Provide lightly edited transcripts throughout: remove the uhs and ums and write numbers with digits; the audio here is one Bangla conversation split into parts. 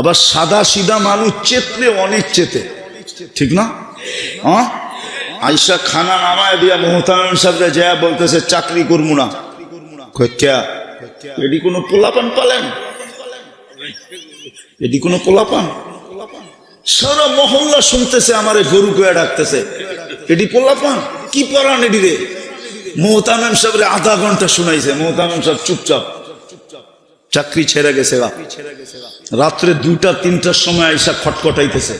আবার সাদা সিধা মানুষ চেতলে অনেক চেতে, ঠিক না? হ্যাঁ, আইসা খানা নামায় দিয়া মোহতারাম সাহেবরা যা বলতেছে চাকরি করবো না। এটি কোনো পোলাপান পালেন? এটি কোনো পোলাপান? সারা মহল্লা শুনতেছে আমারে গরু কয়া ডাকতেছে, এটি পোলাপান? কি পড়ান এটি রে? মোহতারাম সাহেবরে আধা ঘন্টা শুনাইছে, মোহতারাম সাহেব চুপচাপ, চাকরি ছেড়ে গেছে। রাত্রে 2টা-3টার সময় আইসা খটখটাইতেছে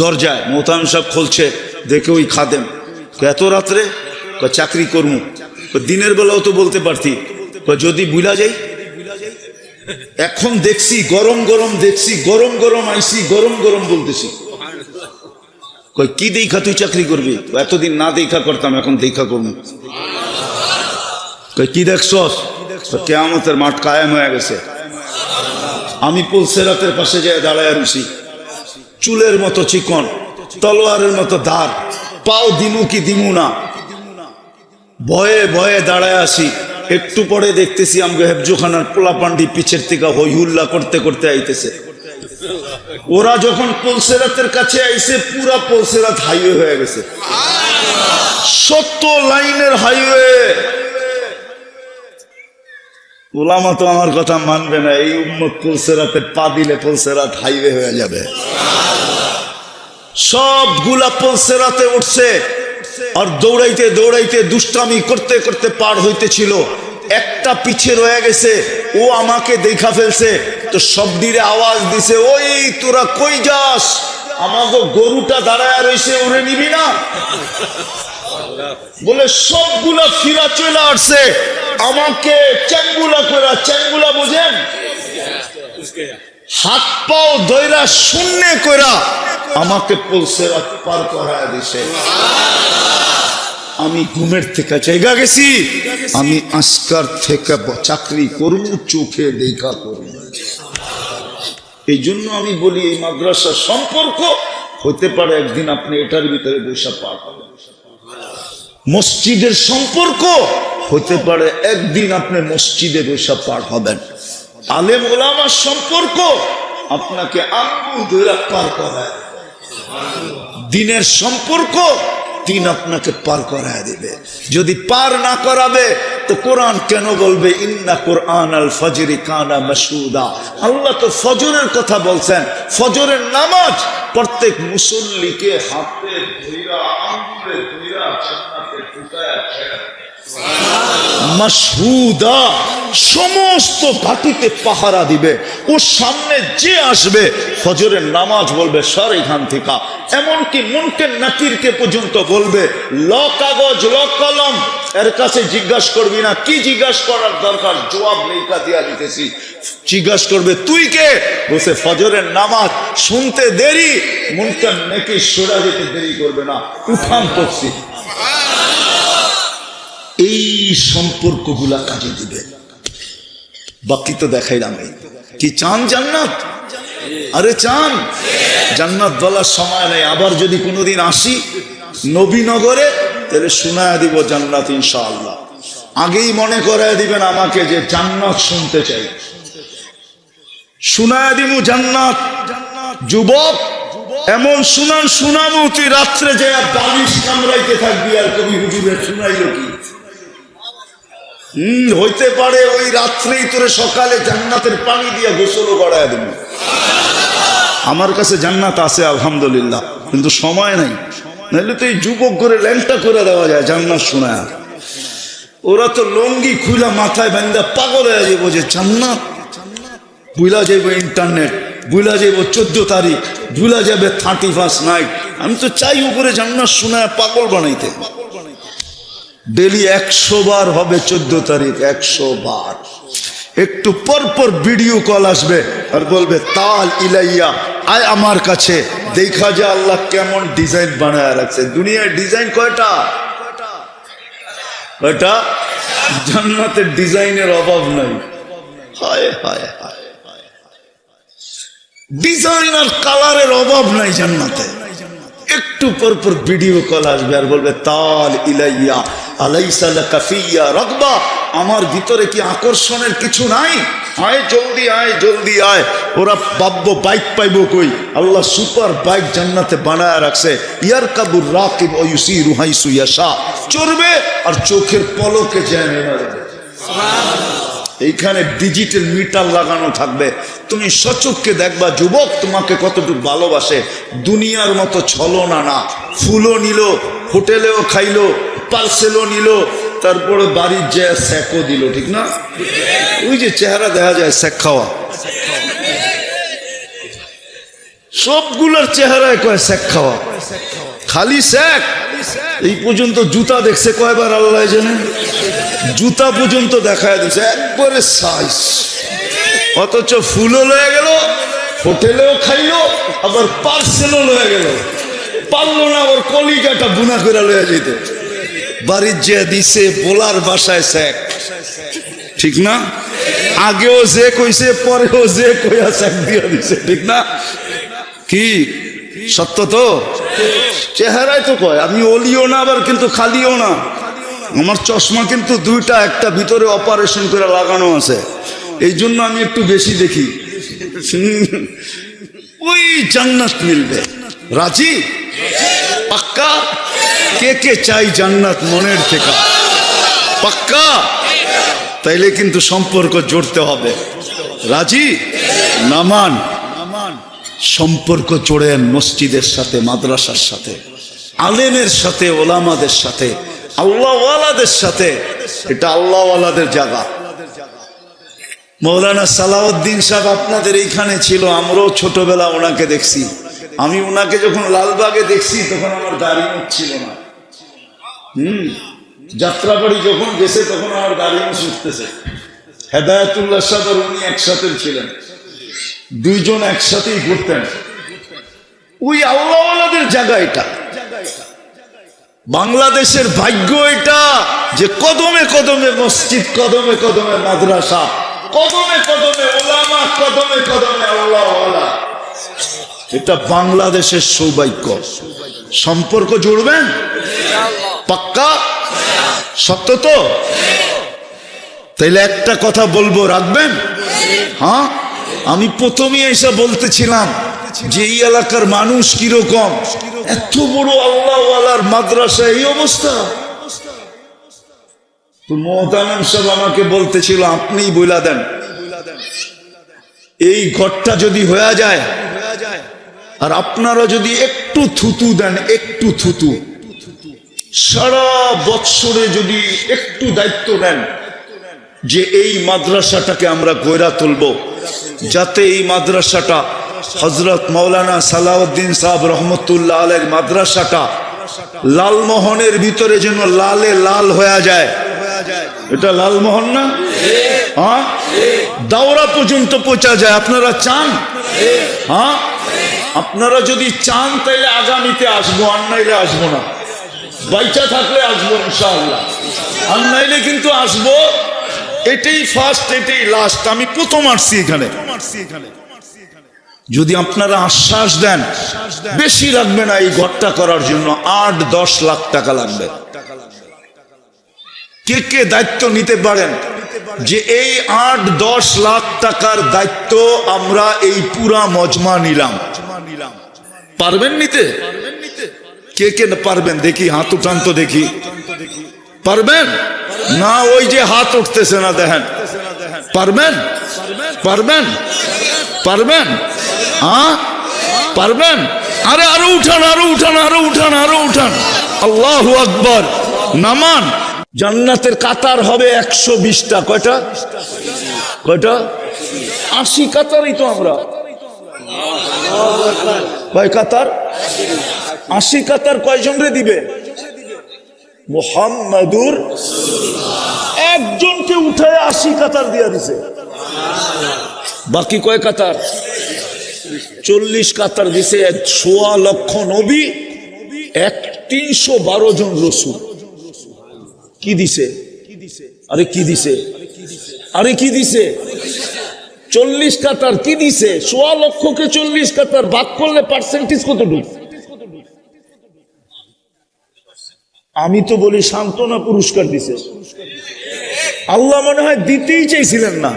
দরজায়, মোহতারাম সাহেব খুলছে, দেখে ওই খাদেম, এত রাত্রে? চাকরি করবো। দিনের বেলাও তো বলতে পারতি, যদি বুঝা যাই। এখন দেখছি গরম গরম, দেখছি গরম গরম, আইসি গরম গরম বলতেছি। কি দেখা তুই চাকরি করবি? এতদিন না দেখা করতাম, এখন দেখা করবো। কি দেখছস? কিয়ামতের মাঠ কায়েম হয়ে গেছে। আমি পুলসেরাতের পাশে যায় দাঁড়ায় রুছি, চুলের মতো চিকন, তলোয়ারের মতো ধার, পাও দিমু কি দিমু না, ভয়ে ভয়ে দাঁড়ায় আসি। একটু পরে দেখতেছি আমাকে হেফজোখানার পোলাপান্ডি পিছের থেকে হই হুল্লা করতে করতে আইতেছে। ওরা যখন পুলসেরাতের কাছে আইছে, পুরা পুলসেরাত হাইওয়ে হয়ে গেছে, 70 লাইনের হাইওয়ে। ওলামা তো আমার কথা মানবে না, এই উম্মত পুলসেরাতে পা দিলে পুলসেরাত হাইওয়ে হয়ে যাবে। সবগুলা পুলসেরাতে উঠছে, আর দৌড়াইতে দৌড়াইতে দুষ্টামি করতে করতে পার হইতেছিল। একটা পিছে রয়ে গেছে, ও আমাকে দেখা ফেলছে, তো সব দিকে আওয়াজ দিছে, ওই তোরা কই যাস? আমাকে গরুটা দাঁড়ায় রয়েছে, উড়ে নিবি না? বলে সবগুলা ফিরা চলে আসছে, আমাকে চ্যাঙ্গুলা করা, চ্যাঙ্গুলা বুঝেন, হাত পাও দইরা শূন্য করা আমাকে পুলসেরাত পার করায় দিছে। আমি ঘুমের থেকে জায়গা গেছি, আমি আজকার থেকে চাকরি করব, চোখে দেখা করব। এই জন্য আমি বলি, এই মাদ্রাসার সম্পর্ক হতে পারে একদিন আপনি এটার ভিতরে বৈশা পার হবেন। মসজিদের সম্পর্ক হতে পারে একদিন আপনি মসজিদে বৈশা পার হবেন। আলেম ওলামার সম্পর্ক আপনাকে আঙ্গুল ধরে পার করায়। দিনের সম্পর্ক দিন আপনাকে পার করায় দিবে। যদি পার না করাবে তো কোরআন কেন বলবে ইন্না কোরআন আল ফজরি কানা মাশহুদা? আল্লাহ তো ফজরের কথা বলছেন। ফজরের নামাজ প্রত্যেক মুসল্লিকে হাতে ধইরা আঙ্গুলে ধইরা জান্নাতে ঢুকায়া মাশহুদা, সমস্ত ঘাটিতে পাহারা দিবে। ওর সামনে যে আসবে ফজরের নামাজ বলবে সর এখান থেকে। এমনকি মুনকার নাকিরকে পর্যন্ত বলবে ল কাগজ ল কলম, এর কাছে জিজ্ঞাসা করবি না, কি জিজ্ঞাসা করার দরকার, জবাব লেখা দিয়া দিতেছি। জিজ্ঞাসা করবে তুই কে? বসে ফজরের নামাজ শুনতে দেরি, মুনকার নাকির সরা যেতে দেরি করবে না, উঠান করছি। এই সম্পর্কগুলা কাজে দিবে। বাকি তো দেখাইলাম। কি চান জান্নাত? আরে চান জান্নাত বলার সময় নেই। আবার যদি কোনোদিন আসি নবীনগরে, তাহলে শোনায় দিব জান্নাত ইনশাআল্লাহ। আগেই মনে করায় দিবেন আমাকে যে জান্নাত শুনতে চাই, শোনায় দিব জান্নাত। যুবক এমন শুনান শুনাবো, তুই রাত্রে যে বালিশ কামড়াইতে থাকবি আর কবি হুজুরের শুনাইল কি? হইতে পারে ওই রাত্রেই তোরে সকালে জান্নাতের পানি দিয়ে গোসলও করায় দেব। আমার কাছে জান্নাত আছে আলহামদুলিল্লাহ, কিন্তু সময় নাই। নাহলে তো এই যুবক করে ল্যাংটা করে দেওয়া যায় জান্নাত শোনায়। ওরা তো লঙ্গি খুলা মাথায় বান্ধা পাগল হয়ে যাবো যে জান্নাত। বুঝলা যাইব ইন্টারনেট, বুঝলা যাইব 14 তারিখ, ভুলা যাবে 31 নাইট। আমি তো চাই উপরে জান্নাত শোনায় পাগল বানাইতে। ডেলি 100 বার হবে 14 তারিখ, 100 বার। একটু পর পর ভিডিও কল আসবে আর বলবে তাল ইলাইয়া, আয় আমার কাছে, দেখা যে আল্লাহ কেমন ডিজাইন বানায় রাখছে। দুনিয়ায় ডিজাইন কয়টা? কয়টা? জান্নাতের ডিজাইনের অভাব নাই। হায় হায় হায়, ডিজাইন আর কালারের অভাব নাই জান্নাতে। একটু পর পর ভিডিও কল আসবে আর বলবে তাল ইলাইয়া আলাইসা লাকা ফিয়া রাগবা, আমার ভিতরে কি আকর্ষণের কিছু নাই? আয় জলদি আয় জলদি আয়। ওরা ভাববো বাইক পাইবো কই, আল্লাহ সুপার বাইক জান্নাতে বানায় রাখছে। ইয়ারকাবুর রাকিব ওয়া ইউসিরু হাইসু ইয়াশা, চড়বে আর চোখের পলকে যায় নেমে যাবে। এইখানে ডিজিটাল মিটার লাগানো থাকবে, তুমি সচক্ষে দেখবা যুবক তোমাকে কতটুকু ভালোবাসে। দুনিয়ার মতো ছলনা না, ফুলও নিল, হোটেলেও খাইলো, পার্সেলও নিল, তারপরে বাড়ির যে স্যাকও দিল, ঠিক না? ওই যে চেহারা দেখা যায় স্যাক খাওয়া, সবগুলোর চেহারায় কয় স্যাক খাওয়া, খালি স্যাক। এই পর্যন্ত জুতা দেখছে কয়বার আল্লাহ জানেন, জুতা পর্যন্ত দেখায় দিচ্ছে একবারে সাইজ। অথচ ফুলও লয়ে গেল, হোটেলেও খাইলো, আবার পার্সেলও লয়ে গেল, পারলো না ওর কলিজাটা বুনা করে লয়ে যেতে। বাড়ির যে দিছে বোলার বাসায় স্যাক, ঠিক না? আগেও যে কইছে পরেও যে কইয়া স্যাক দিয়ে দিছে, ঠিক না? কি সত্য তো? চেহারায় তো কয় আমি অলিও না আবার কিন্তু খালিও না। আমার চশমা কিন্তু দুইটা, একটা ভিতরে অপারেশন করে লাগানো আছে, এই জন্য আমি একটু বেশি দেখি। ওই জান্নাত মিলবে, রাজি? পাক্কা? কে কে চাই জান্নাত মনের থেকে? পাক্কা? তাইলে কিন্তু সম্পর্ক জড়তে হবে। রাজি? নামান সম্পর্ক জোড়েন মসজিদের সাথে, মাদ্রাসার সাথে, আলেমের সাথে, ওলামাদের সাথে, আল্লাহওয়ালাদের সাথে। এটা আল্লাহওয়ালাদের জায়গা। মৌলানা সালাউদ্দিন সাহেব আপনাদের এইখানে ছিল, আমরাও ছোটবেলা ওনাকে দেখছি। আমি ওনাকে যখন লালবাগে দেখছি তখন আমার দাড়ি মুখ ছিল না। যাত্রাবাড়ি যখন গেছে তখন আমার দাড়ি মুখ উঠতেছে। হেদায়েতুল্লাহ সাহেব আর উনি একসাথে ছিলেন, দুইজন একসাথেই ঘুরতেন। ওই আল্লাহওয়ালাদের জায়গা এটা। বাংলাদেশের ভাগ্য এটা যে কদমে কদমে মসজিদ, কদমে কদমে মাদ্রাসা, কদমে কদমে ওলামা, কদমে কদমে আল্লাহওয়ালা। এটা বাংলাদেশের সৌভাগ্য। সম্পর্ক জুড়বেন? পাক্কা? সত্য তো? তাইলে একটা কথা বলবো, রাখবেন? হ্যাঁ, আমি প্রথমেই এসে বলতেছিলাম যে এই এলাকার মানুষ কিরকম। এত বড় আল্লাহওয়ালার মাদ্রাসা এই অবস্থা। তো মোহতারাম সাহেব আমাকে বলতেছিল আপনিই বইলা দেন, এই ঘরটা যদি হয়ে যায় আর আপনারা যদি একটু থুতু দেন, একটু থুতু, সারা বৎসরে যদি একটু দায়িত্ব নেন যে এই মাদ্রাসাটাকে আমরা গড়া তুলব, যাতে এই মাদ্রাসাটা হযরত মাওলানা সালাউদ্দিন সাহেব রহমতুল্লাহ আলাইহির মাদ্রাসাটা লালমোহনের ভিতরে যেন লালে লাল হয়ে যায়। এটা লালমোহন না? হ্যাঁ, দাওরা পর্যন্ত পৌঁছা যায়। আপনারা চান? হ্যাঁ, আপনারা যদি চান তাইলে আগামীতে আসবো, আর নাইলে আসবো না। বাইচা থাকলে আসবো ইনশাআল্লাহ, আর নাইলে কিন্তু আসবো। এটাই ফার্স্ট, এটাই লাস্ট। আমি প্রথম আসছি এখানে। যদি আপনারা আশ্বাস দেন, বেশি লাগবে না এই ঘরটা করার জন্য, 8-10 লাখ টাকা লাগবে। কে কে দায়িত্ব নিতে পারেন যে এই 8-10 লাখ টাকার দায়িত্ব আমরা এই পুরা মজমা নিলাম? পারবেন নিতে? কে কে পারবেন দেখি, হাত উঠান তো দেখি। পারবেন না? ওই যে হাত উঠতেছে না, দেখেন। পারবেন? পারবেন? পারবেন? হ্যাঁ পারবেন? আরে আরো উঠান, আরো উঠান, আরো উঠান, আরো উঠান। আল্লাহু আকবার। নামান। জান্নাতের কাতার হবে 120টা। কয়টা? কয়টা? 80 কাতারই তো আমরা ভাই। কাতার 80 কাতার কয়জন রে দিবে? মুহাম্মাদুর একজনকে উঠায় 80 কাতার দিয়া দিছে। বাকি কয় কাতার? 40 কাতার দিছে। 1.25 লক্ষ নবী, 312 জন রসুল। কি দিছে? আরে কি দিছে? আরে কি দিছে? 40 কাতার কি দিছে? 1.25 লক্ষকে 40 কাতার ভাগ করলে পার্সেন্টেজ কতটুকু? আমি তো বলি সান্ত্বনা পুরস্কার দিছে। আল্লাহ মনে হয় দিতেই চাইছিলেন না,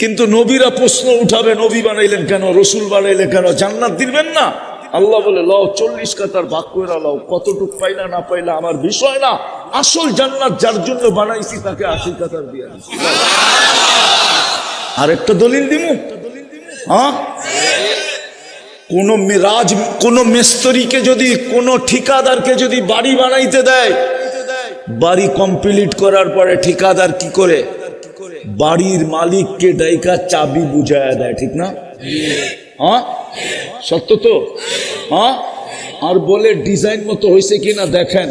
কিন্তু নবীরা প্রশ্ন উঠাবে, নবী বানাইলেন কেন, রসুল বানাইলেন কেন, জান্নাত দিবেন না? আল্লাহ বলে লও 40 কাতার ভাগ করে লও, কতটুক পাইলা না পাইলা আমার বিষয় না, আসল জান্নাত যার জন্য বানাইছি তাকে 80 কাতার দিয়ে দিছি। আরেকটা দলিল দিমু, হ্যাঁ, কোন মিস্ত্রিকে যদি, কোন ঠিকাদারকে যদি বাড়ি বানাইতে দেয়, বাড়ি কমপ্লিট করার পরে ঠিকাদার কি করে, বাড়ির মালিককে ডাইকা চাবি বুঝায় দেয়, ঠিক না? হ্যাঁ, সত্য তো? হ্যাঁ, আর বলে ডিজাইন মতো হয়েছে কিনা দেখেন।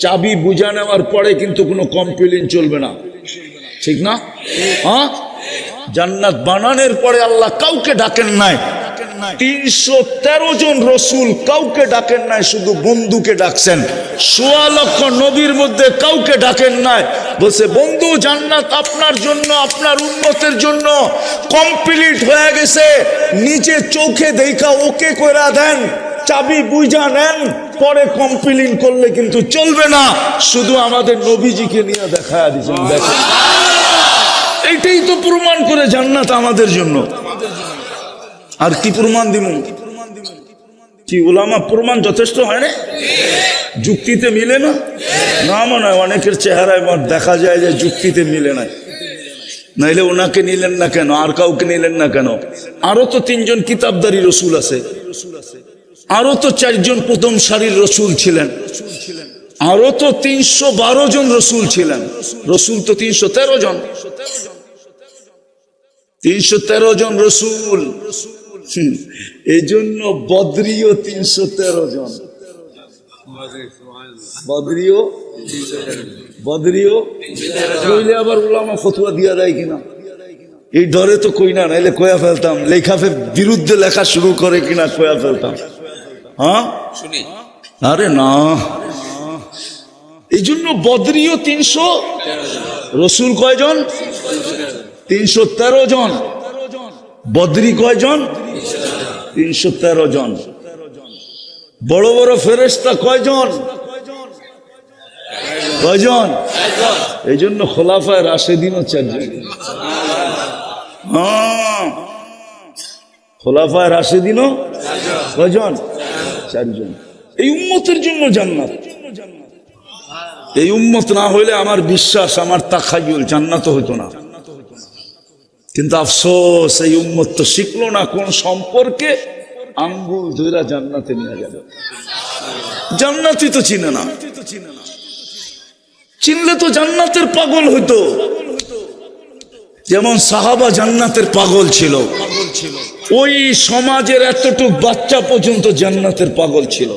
চাবি বুঝা নেওয়ার পরে কিন্তু কোনো কমপ্লেইন চলবে না, ঠিক না? হ্যাঁ, জান্নাত বানানোর পরে আল্লাহ কাউকে ডাকেন নাই, 313 জন রসুল কাউকে ডাকেন নাই, শুধু বন্ধুকে ডাকছেন। 1.25 লক্ষ নবীর মধ্যে কাউকে ডাকেন নাই, বলছে বন্ধু জান্নাত আপনার জন্য, আপনার উম্মতের জন্য কমপ্লিট হয়ে গেছে, নিজে চোখে দেখা ওকে কইরা দেন, চাবি বুঝা নেন, পরে কমপ্লেইন করলে কিন্তু চলবে না। শুধু আমাদের নবীজিকে নিয়ে দেখায়া দিয়েছেন, দেখেন এইটাই তো প্রমাণ করে জান্নাত আমাদের জন্য। আর কি প্রমাণ দিব? কি উলামা প্রমাণ যথেষ্ট হয় না? যুক্তিতে মিলে না? না মনে হয় অনেকের চেহারায় দেখা যায় যে যুক্তিতে মিলে না। নাইলে ওনাকে নিলেন না কেন, আর কাউকে নিলেন না কেন? আরো তো 3 জন কিতাবদারি রসুল আছে, আরো তো 4 জন প্রথম সারির রসুল ছিলেন, আরো তো 312 জন রসুল ছিলেন। রসুল তো 313 জন, 313 জন রসুল। এই জন্য বদরিও 313 জন, বদরিও কইলে আবার উলামা ফতোয়া দিয়া দেয় কিনা এই ডরে তো কই না, নাইলে কয়া ফেলতাম, লেখাফে বিরুদ্ধে লেখা শুরু করে কিনা কয়া ফেলতাম। হ্যাঁ, আরে না, এই জন্য বদরিও 300, রসুল কয়জন? 313 জন। বদরি কয়জন? 313 জন। বড় বড় ফেরেশতা কয়জন? কয়জন? এই জন্য খোলাফায়ে রাশেদিনও 4 জন। হ্যাঁ, খোলাফায়ে রাশেদিনও কয়জন? 4 জন। এই উম্মতের জন্য জান্নাত। এই উম্মত না হইলে আমার বিশ্বাস, আমার তাখায়ুল, জান্নাত হইতো না। কিন্তু আফসোস, এই উম্মত তো শিখলো না কোন সম্পর্কে আঙ্গুল ধইরা জান্নাতে নিয়ে যাবে। জান্নাতই তো চিনে না, চিনলে তো জান্নাতের পাগল হইতো। যেমন সাহাবা জান্নাতের পাগল ছিল, ওই সমাজের এতটুক বাচ্চা পর্যন্ত জান্নাতের পাগল ছিল।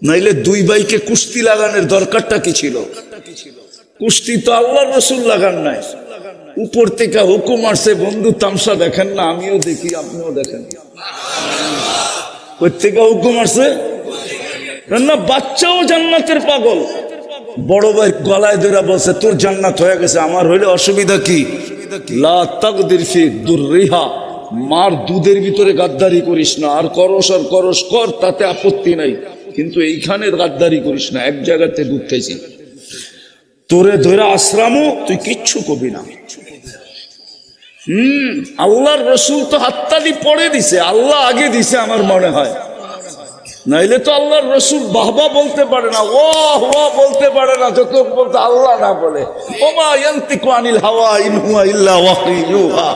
নাইলে 2 ভাইকে কুস্তি লাগানোর দরকারটা কি ছিল? কুস্তি তো আল্লাহর রাসূল লাগান নাই, উপর থেকে হুকুম আসছে, বন্ধু তামসা দেখেন না, আমিও দেখি আপনিও দেখেন। কই থেকে হুকুম আসছে না? বাচ্চাও জান্নাতের পাগল। বড় ভাই গলায় ধরে বলছে তোর জান্নাত হয়ে গেছে, আমার হইলে অসুবিধা কি? লা তাকদির ফি দুররিহা, মার দুধের ভিতরে গাদ্দারি করিস না, আর করস কর, তাতে আপত্তি নাই, কিন্তু এইখানে গাদ্দারি করিস না। এক জায়গাতে দুধ খাইছি, তোরে ধরে আশ্রামও তুই কিচ্ছু কবি না। আল্লাহর রসুল তো হাততালি পড়ে দিছে, আল্লাহ আগে দিছে আমার মনে হয়। নাইলে তো আল্লাহর রসুল বাহবা বলতে পারে না, ওয়াহ ওয়াহ বলতে পারে না, যত বলতে আল্লাহ না বলে। ওমা ইয়ান্তিকু আনিল হাওয়া ইন হুয়া ইল্লা ওয়াহয়ুন ইউহা।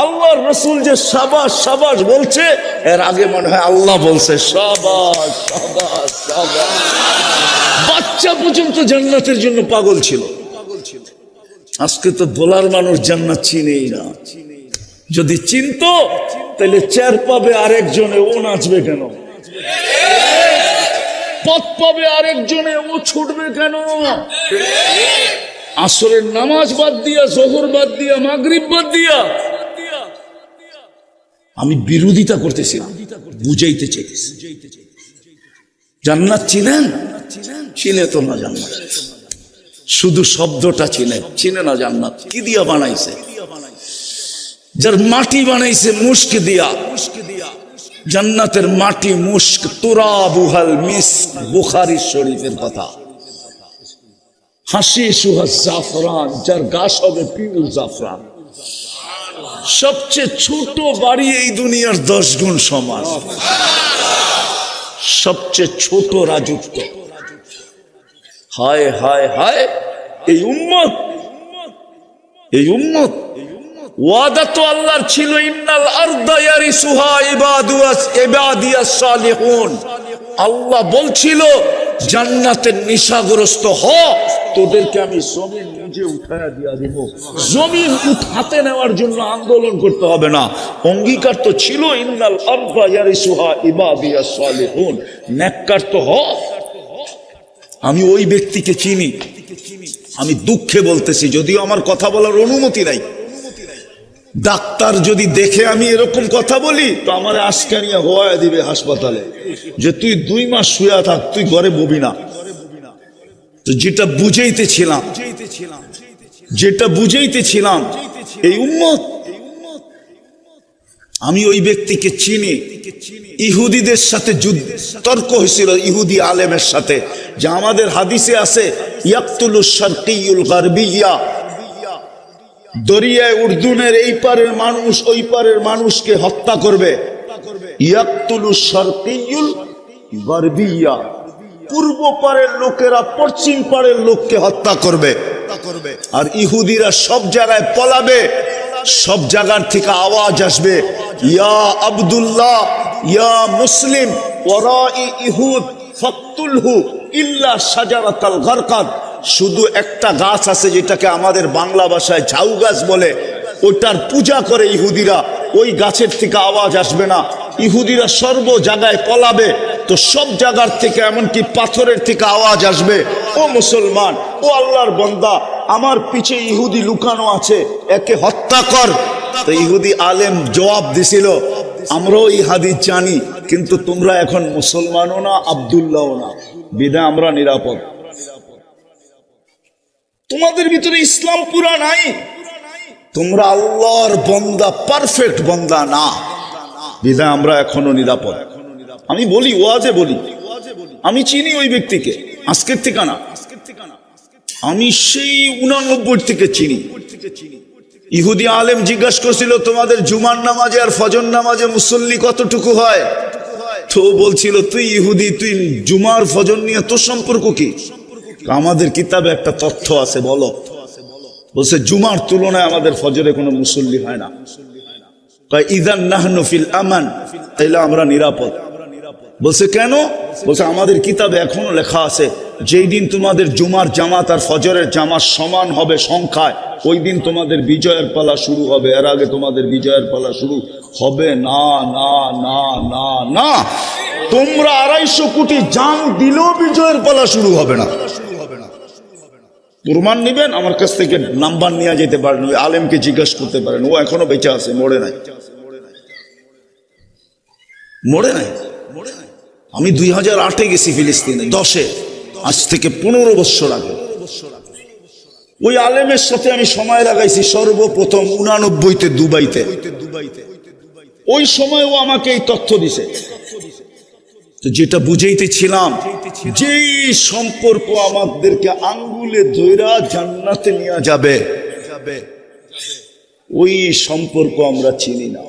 আল্লাহর রসুল যে সাবাস সাবাস বলছে, এর আগে মনে হয় আল্লাহ বলছে সাবাস সাবাস সাবাস। বাচ্চা পর্যন্ত জান্নাতের জন্য পাগল ছিল। আজকে তো বলার মানুষ জান্নাত চিনেই না। যদি চিনতো তাহলে 4 পাবে আরেকজনে, ও নাচবে কেন? পথ পাবে আরেকজনে, ও ছুটবে কেন? আসরের নামাজ বাদ দিয়া, জোহর বাদ দিয়া, মাগরিব বাদ দিয়া আমি বিরোধিতা করতেছি, বুঝাইতে চাইতেছি। জান্নাত চিনেন? চিনে তো না জান্নাত, শুধু শব্দটা চিনে না জান্নাত। কি দিয়া বানাইছে? যার মাটি বানাইছে মুস্ক দিয়া, জান্নাতের মাটি মুস্ক, তুরাবুহাল মিস্ক, বুখারী শরীফের কথা। হাসিসুহা জাফরান, যার গাছ হবে পিউর জাফরান। সবচেয়ে ছোট বাড়ি এই দুনিয়ার 10 গুণ সমান। সবচেয়ে ছোট রাজত্ব। হায় হায় হায়, এই উম্মত ওয়াদা তো আল্লাহর ছিল, ইন্নাল আরদা ইয়ারিসুহা ইবাদিয়াস সালিহুন। আল্লাহ বলছিল জান্নাতের নিশাগ্রস্ত হ, তোদেরকে আমি জমিন নিজে উঠায়া দিয়া দেব। জমিন হাতে নেওয়ার জন্য আন্দোলন করতে হবে না, অঙ্গীকার তো ছিল, ইন্নাল আরদা ইয়ারিসুহা ইবাদিয়াস সালিহুন। নেককার তো হ। আমি ওই ব্যক্তিকে চিনি, আমি দুঃখে বলতেছি, যদিও আমার কথা বলার অনুমতি নাই। ডাক্তার যদি দেখে আমি এরকম কথা বলি তো আমার আজকে নিয়ে হওয়া দিবে হাসপাতালে, যে তুই 2 মাস শুয়ে থাক, তুই ঘরে ববি না। তো যেটা বুঝাইতেছিলাম এই উম্মত, আমি ওই ব্যক্তিকে চিনি। ইহুদিদের সাথে তর্ক হয়েছিল ইহুদি আলেমের সাথে, যে আমাদের হাদিসে আছে ইয়াকতুলুশ শারকিয়ুল গারবিয়্যা, দরিয়ায় উর্দুনের এই পারের মানুষ ওই পারের মানুষকে হত্যা করবে। ইয়াকতুলুশ শারকিয়ুল গারবিয়্যা, পূর্ব পারের লোকেরা পশ্চিম পারের লোককে হত্যা করবে। আর ইহুদিরা সব জায়গায় পলাবে, সব জায়গার থেকে আওয়াজ আসবে, ইয়া আব্দুল্লাহ ইয়া মুসলিম ওয়ারাই ইহুদ ফাকতুলহু ইল্লা শাজারাতাল গারকাদ। শুধু একটা গাছ আছে যেটাকে আমাদের বাংলা ভাষায় ঝাউ গাছ বলে, ওটার পূজা করে ইহুদিরা, ওই গাছের থেকে আওয়াজ আসবে না। ইহুদিরা সর্ব জায়গায় পলাবে, তো সব জায়গার থেকে এমনকি পাথরের থেকে আওয়াজ আসবে, ও মুসলমান, ও আল্লাহর বান্দা, আমার পিছে ইহুদি লুকানো আছে, একে হত্যা কর। তো ইহুদি আলেম জবাব দিছিল, আমরাও এই হাদিস জানি, কিন্তু তোমরা এখন মুসলমানও না, আব্দুল্লাহও না, বিধায় আমরা নিরাপদ। তোমাদের ভিতরে ইসলাম পুরা নাই, তোমরা আল্লাহর বান্দা, পারফেক্ট বান্দা না, বিধায় আমরা এখনো নিরাপদ। আমি বলি, ওয়াজে বলি, আমি চিনি ওই ব্যক্তিকে, আজকের থেকে না, আমি সেই 89 থেকে চিনি। ইহুদি আলেম জিজ্ঞাসা করছিল, তোমাদের জুমার নামাজে আর ফজর নামাজে মুসল্লি কতটুকু হয়? তো বলছিল, তুই ইহুদি, তুই জুমার ফজর নিয়ে তোর সম্পর্ক কি? আমাদের কিতাবে একটা তথ্য আছে, বলো। বলছে জুমার তুলনায় আমাদের ফজরে কোনো মুসল্লি হয় না। ইযান নাহনু ফিল আমান, তাইলে আমরা নিরাপদ। বলছে কেন? বলছে আমাদের কিতাবে এখনো লেখা আছে, যেই দিন তোমাদের জুমার জামাত আর ফজরের জামাত সমান হবে সংখ্যায়, ওই দিন তোমাদের বিজয়ের পালা শুরু হবে, এর আগে তোমাদের বিজয়ের পালা শুরু হবে না। না না না না, তোমরা 250 কোটি জান দিলেও বিজয়ের পালা শুরু হবে না। প্রমাণ নিবেন, আমার কাছ থেকে নাম্বার নিয়ে যেতে পারেন, ওই আলেমকে জিজ্ঞাসা করতে পারেন, ও এখনো বেঁচে আছে, মরে নাই। আমি 2008-এ গেছি ফিলিস্তিনে, 10-এ, আজ থেকে 15 বছর আগে। ওই আলেমের সাথে আমি সময় লাগাইছি সর্বপ্রথম 89-তে দুবাইতে। ওই সময় ও আমাকে এই তথ্য দিছে। তো যেটা বুঝাইতেছিলাম, যেই সম্পর্ক আমাদেরকে আঙ্গুলে ধইরা জান্নাতে নিয়ে যাবে, ওই সম্পর্ক আমরা চিনি না।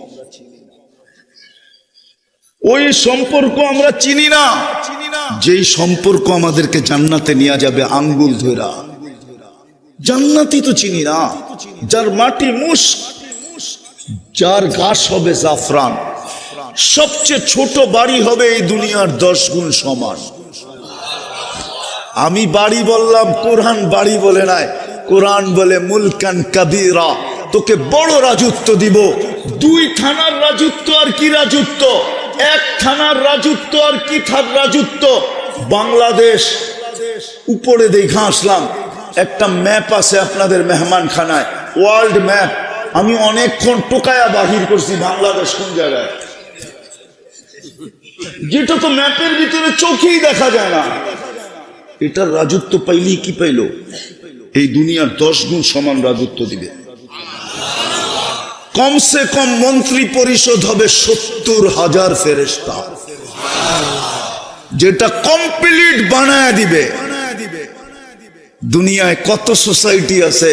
ওই সম্পর্ক আমরা চিনি না, যেই সম্পর্ক আমাদেরকে জান্নাতে নিয়ে যাবে আঙ্গুল ধইরা। জান্নাতি তো চিনি না, যার মাটি মুস্ক, যার ঘাস হবে জাফরান, সবচেয়ে ছোট বাড়ি হবে এই দুনিয়ার 10 গুণ সমান। আমি বাড়ি বললাম, কোরআন বাড়ি বলে নাই, কোরআন বলে মুলকান কাবীরা, তোকে বড় রাজত্ব দিব। 2 থানার রাজত্ব আর কি রাজত্ব, 1 থানার রাজত্ব আর কি রাজত্ব। বাংলাদেশ উপরে দেখে আসলাম, একটা ম্যাপ আছে আপনাদের মেহমানখানায়, ওয়ার্ল্ড ম্যাপ। আমি অনেকক্ষণ টোকায়া বাহির করছি বাংলাদেশ কোন জায়গায়, যেটা তো ম্যাপের ভিতরে চোখেই দেখা যায় না। এটার রাজত্ব পাইলি কি পাইল? এই দুনিয়ার 10 গুণ সমান রাজত্ব দিবে। কমসে কম মন্ত্রী পরিষদ হবে 70,000 ফেরেশতা, যেটা কমপ্লিট বানায় দিবে। দুনিয়ায় কত সোসাইটি আছে,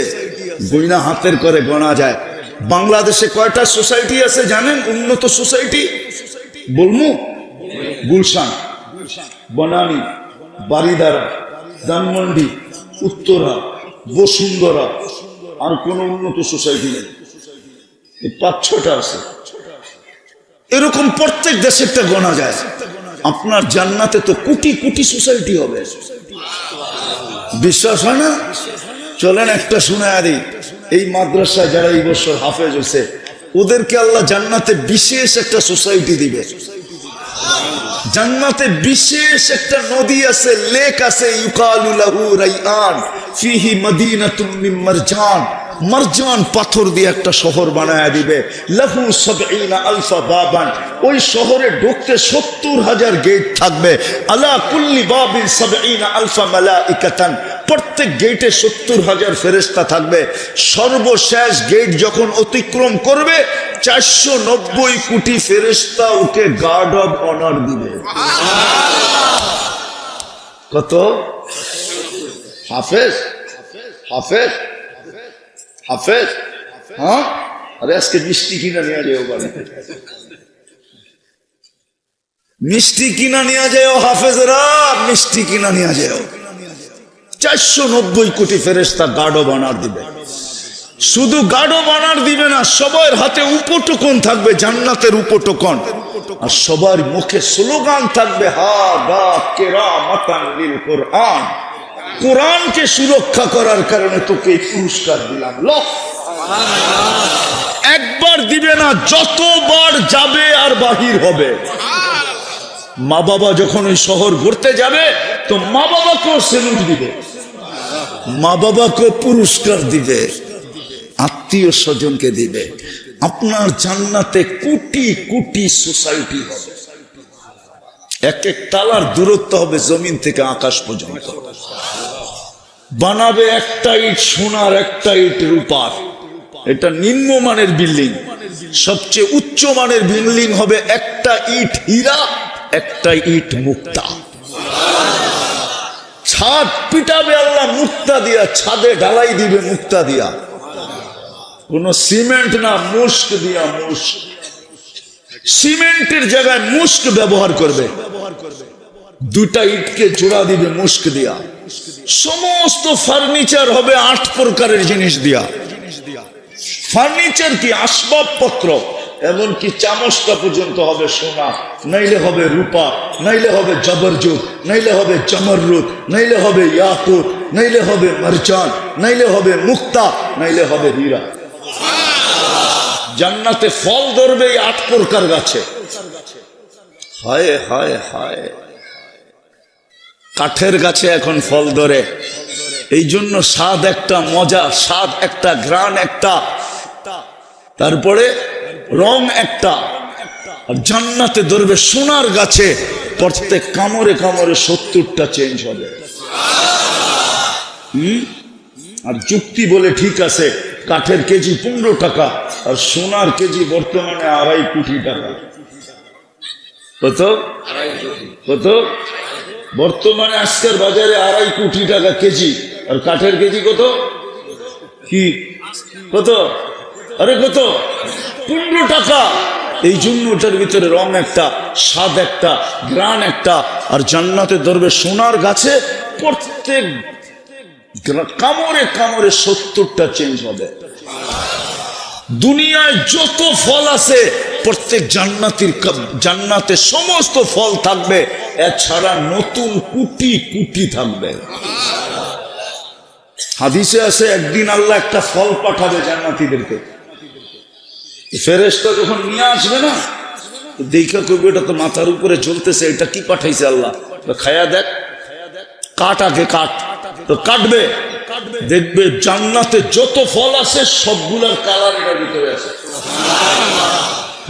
গয়না হাতের করে গোনা যায়। বাংলাদেশে কয়টা সোসাইটি আছে জানেন? উন্নত সোসাইটি বলমু? গুলশান, বনানী, বারিধারা, ধানমন্ডি, উত্তরা, বসুন্ধরা, আর কোন উন্নত সোসাইটি নেই। 5-6টা আছে। এরকম প্রত্যেক দেশেরটা গোনা যায়। আপনার জান্নাতে তো কোটি কোটি সোসাইটি হবে। বিশ্বাস হয় না? চলেন একটা শুনায়া দিই। এই মাদ্রাসায় যারা এই বছর হাফেজ হয়েছে ওদেরকে আল্লাহ জান্নাতে বিশেষ একটা সোসাইটি দিবে। জান্নাতে বিশেষ একটা নদী আছে, লেক আছে, ইউকালু লাহু রাইআন ফিহি মাদিনাতুম মিন মারজান। মারজান পাথর দিয়ে একটা শহর বানায়া দিবে। লাহু ৭০ আলফা বাবান, ওই শহরে ঢুকতে ৭০,০০০ গেট থাকবে। আলা কুল্লি বাবিন ৭০ আলফা মালাইকাতান, প্রত্যেক গেটে ৭০,০০০ ফেরেশতা থাকবে। সর্বশেষ গেট যখন অতিক্রম করবে ৪৯০ কোটি ফেরেশতা ওকে গার্ড অব অনার দিবে। কত? হাফেজ হাফেজ হাফেজ। হ্যাঁ, আরে আজকে মিষ্টি কিনা নিয়ে যাও বাড়িতে, মিষ্টি কিনা নিয়ে যাও হাফেজরা, মিষ্টি কিনা নিয়ে যাও। ৪৯০ কোটি ফেরেশতা গার্ড অব অনার দিবে। শুধু গার্ড অব অনার দিবে না, সবার হাতে উপটোকন থাকবে, জান্নাতের উপটোকন। আর সবার মুখে স্লোগান থাকবে, হা গা কেরামাতান লিল কোরআন, কোরআনকে সুরক্ষা করার কারণে তোকে এই পুরস্কার দিলাম। একবার দিবে না, যতবার যাবে আর বাহির হবে। মা বাবা যখন ওই শহর ঘুরতে যাবে তো মা বাবাকেও সেলুট দিবে, মা বাবাকেও পুরস্কার দিবে, আত্মীয় স্বজনকে দিবে। আপনার জান্নাতে কোটি কোটি সোসাইটি হবে। এক এক তালার দূরত্ব হবে জমিন থেকে আকাশ পর্যন্ত। বানাবে একটা ইট সোনার, একটা ইট রূপার। এটা নিম্নমানের বিল্ডিং। সবচেয়ে উচ্চ মানের বিল্ডিং হবে একটা ইট হীরা, একটা ইট মুক্তা। ছাদ পিটাবে আল্লাহ মুক্তা দিয়া, ছাদে ঢালাই দিবে মুক্তা দিয়া। কোন সিমেন্ট না, মুস্ক দিয়া। মুস্ক, সিমেন্টের জায়গায় মুস্ক ব্যবহার করবে। দুটা ইটকে জোড়া দিবে মুস্ক দিয়া। সমস্ত ফার্নিচার হবে 8 প্রকারের জিনিস দিয়া। ফার্নিচার কি? আসবাবপত্র, এমনকি চামচটা পর্যন্ত হবে সোনা, নাইলে হবে রূপা, নাইলে হবে জবরজুত, নাইলে হবে জমররুত, নাইলে হবে ইয়াকুত, নাইলে হবে মারজান, নাইলে হবে মুক্তা, নাইলে হবে হীরা। জান্নাতে ফল ধরবে 8 প্রকার গাছে। হায় হায় হায়, কাঠের গাছে এখন ফল ধরে। এই জন্য স্বাদ একটা, মজা স্বাদ একটা, ঘ্রাণ একটা, তারপরে রং একটা। আর জান্নাতে ধরবে সোনার গাছে, প্রত্যেক কামড়ে কামড়ে 70টা চেঞ্জ হবে। আর যুক্তি বলে ঠিক আছে, কাঠের কেজি 15 টাকা আর সোনার কেজি বর্তমানে 2.5 কোটি টাকা। কত? কত? বর্তমানে আজকের বাজারে 2.5 কোটি টাকা কেজি। আর কাঠের কেজি কত? কি কত? আরে কত? 15 টাকা। এই জন্য ওটার ভিতরে রং একটা, স্বাদ একটা, ঘ্রাণ একটা। আর জান্নাতে ধরবে সোনার গাছে, প্রত্যেক কামড়ে কামড়ে 70টা চেঞ্জ হবে। দুনিয়ায় যত ফল আছে প্রত্যেক জান্নাতে সমস্ত ফল থাকবে, এছাড়া নতুন কোটি কোটি থাকবে। হাদিসে আছে একদিন আল্লাহ একটা ফল পাঠাবে জান্নাতীদেরকে। ফেরেশতা যখন নিয়ে আসবে না, দেখা করবে এটা তো মাথার উপরে চলতেছে, এটা কি পাঠাইছে আল্লাহ? খায়া দেখ, কাট আগে কাট। তো কাটবে, দেখবে জান্নাতে যত ফল আছে সবগুলার কালার এটার ভিতরে আছে।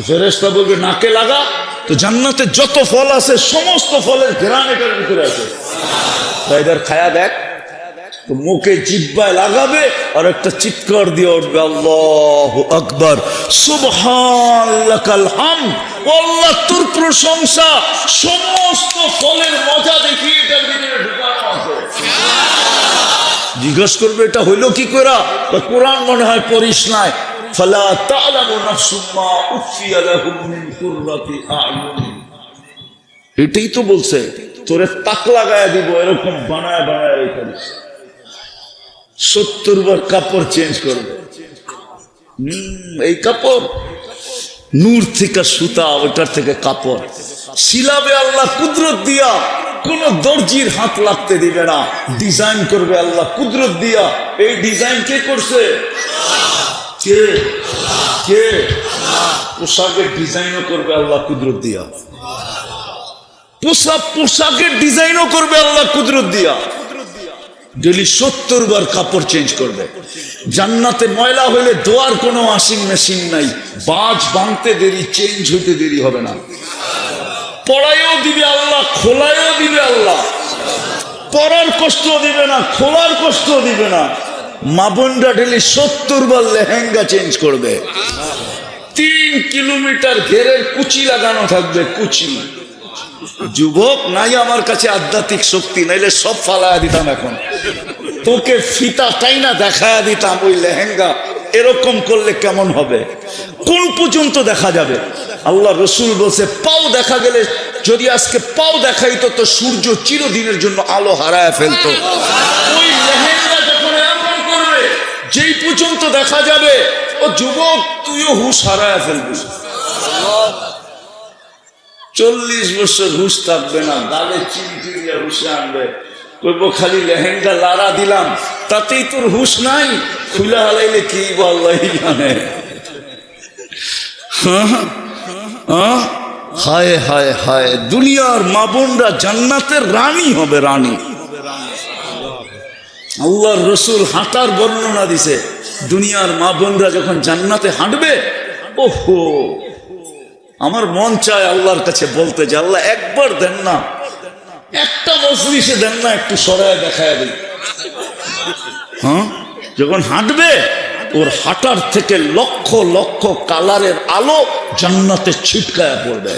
ফেরেশতা বলবে নাকে লাগা, তো জান্নাতে যত ফল আছে সমস্ত ফলের ঘ্রাণ এটার ভিতরে আছে। তাইদার খায়া দেখ, তো মুখে জিহ্বায় লাগাবে আর একটা চিৎকার দিয়ে উঠবে, আল্লাহু আকবার, সুবহানাল্লাকাল হামদ, আল্লাহ তোর প্রশংসা। সমস্ত ফলের মজা দেখি এটার ভিতরে ঢুকানো আছে। জিজ্ঞাসা করবে এটা হইলো কি করে? কোরআন মনে হয় পড়িস নাই। ফালা তা'লামু নাফসুম মা উখফিয়া লাহুম মিন কুররাতি আ'য়ুন। এটাই তো বলছে তোরে তাক লাগায়া দিব, এরকম বানায় বানায় রেখেছিস। 70 বার কাপড় চেঞ্জ করবে। এই কাপড় নূর থেকে সুতা, ওটার থেকে কাপড় সিলাবে আল্লাহ কুদরত দিয়া, কোন দর্জির হাত লাগতে দিবে না। ডিজাইন করবে আল্লাহ কুদরত দিয়া। এই ডিজাইন কে করছে? কে কে? পোশাকের ডিজাইনও করবে আল্লাহ কুদরত দিয়া। পোশাকের ডিজাইনও করবে আল্লাহ কুদরত দিয়া। ডেলি 70 বার কাপড় চেঞ্জ করবে। জান্নাতে ময়লা হইলে ধোয়ার কোনো ওয়াশিং মেশিন নাই। বাজ ভাঙতে দেরি, চেঞ্জ হইতে দেরি হবে না। পড়াইও দিবে আল্লাহ, খোলায়ও দিবে আল্লাহ। পরার কষ্ট দিবে না, খোলার কষ্ট দিবে না। মা বোনরা ডেলি 70 বার লেহেঙ্গা চেঞ্জ করবে। 3 কিলোমিটার ঘেরের কুচি লাগানো থাকবে, কুচি। যুবক নাই আমার কাছে আধ্যাত্মিক শক্তি, নাইলে সব ফালায়া দিতাম এখন। তোকে ফিতা টাইনা দেখায়া দিতাম ওই লেহেঙ্গা এরকম করলে কেমন হবে, কোন পর্যন্ত দেখা যাবে। আল্লাহ রসুল বলছে পাও দেখা গেলে, যদি আজকে পাও দেখাইতো তো সূর্য চিরদিনের জন্য আলো হারায় ফেলতো। ওই লেহেঙ্গা যখন এরকম করবে, যেই পর্যন্ত দেখা যাবে, ও যুবক তুইও হুশ হারায় ফেলবি। 40 বছর হুশ থাকবে না, গালে চিমটি দিয়ে হুশে আনবে। কইব খালি লেহেঙ্গা লাড়া দিলাম, তাতেই তোর হুশ নাই। খুলে হালাইলে কি আল্লাহই জানে। হায় হায় হায়, দুনিয়ার মা বোনরা জান্নাতের রানী হবে, রানী। আল্লাহর রসুল হাঁটার বর্ণনা দিছে। দুনিয়ার মা বোনরা যখন জান্নাতে হাঁটবে, ওহো, আমার মন চায় আল্লাহর কাছে বলতে যে আল্লাহ একবার দেন না, একটা মজলিসে দেন না, একটু সরায় দেখায় দিন। যখন হাঁটবে, ওর হাঁটার থেকে লক্ষ লক্ষ কালারের আলো জান্নাতে ছিটকায়া পড়বে।